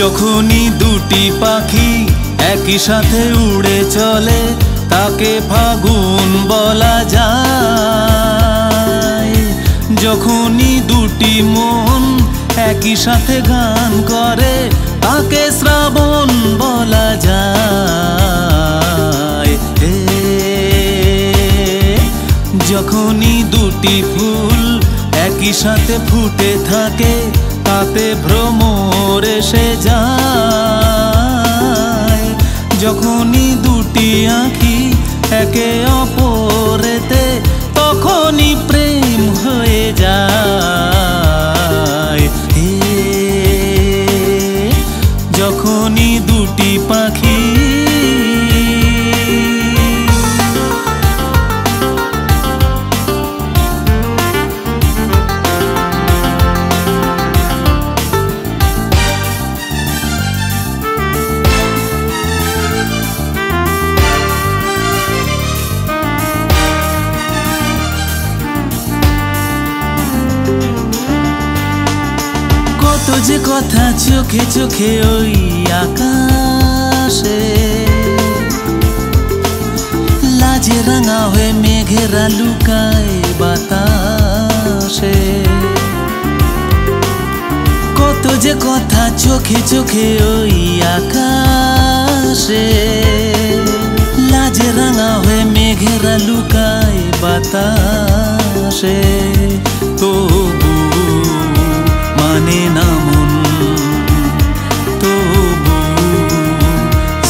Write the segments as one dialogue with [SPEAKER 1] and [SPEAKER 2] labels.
[SPEAKER 1] যখনই দুটি পাখি একই সাথে উড়ে চলে তাকে ফাগুন বলা যায়। যখনই দুটি মন একই সাথে গান করে তাকে শ্রাবণ বলা যায়। যখনই দুটি ফুল একই সাথে ফুটে থাকে তাতে ভ্রমর এসে যায়। যখনই দুটি আঁখি একে অপরেতে তখনই প্রেম হয়ে যায়। যখনই দুটি পাখি যে কথা চোখে চোখে ওই আকাশে, লাজে রাঙা হয়ে মেঘেরা লুকায় বাতাসে। কত যে কথা চোখে চোখে ওই আকাশে, লাজে রাঙা হয়ে মেঘেরা লুকায় বাতাসে। তবু মানে না মন, তবু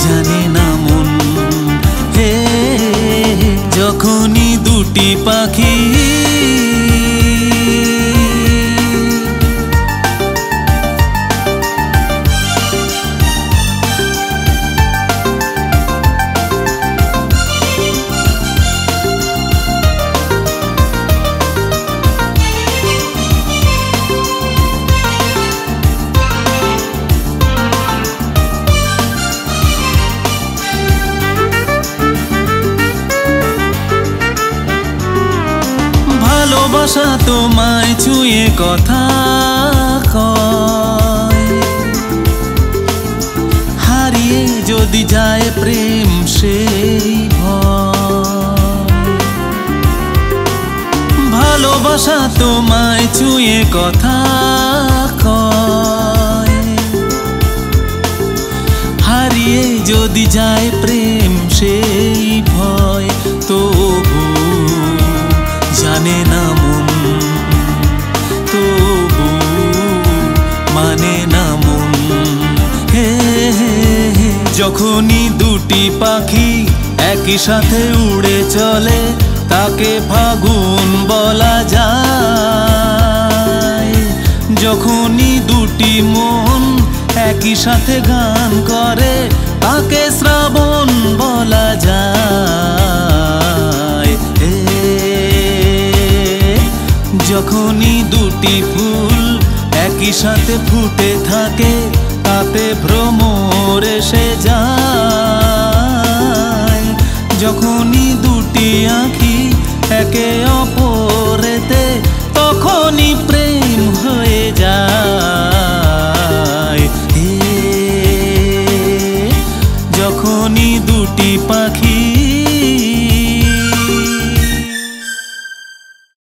[SPEAKER 1] জানে না মন। যখনই দুটি পাখি ভালোবাসা তোমায় ছুঁয়ে কথা কয়, হারিয়ে যদি যায় প্রেম সেই ভয়। ভালোবাসা তোমায় ছুঁয়ে কথা কয়, হারিয়ে যদি যায় প্রেম সেই ভয়। তবু জানে না মন, তবু মানে না মন। যখনই দুটি পাখি একই সাথে উড়ে চলে তাকে ফাগুন বলা যায়। যখনই দুটি মন একই সাথে গান করে তাকে শ্রাবণ বলা যায়। যখনই দুটি ফুল একই সাথে ফুটে থাকে তাতে ভ্রমর এসে যায়। যখনই দুটি আঁখি একে অপর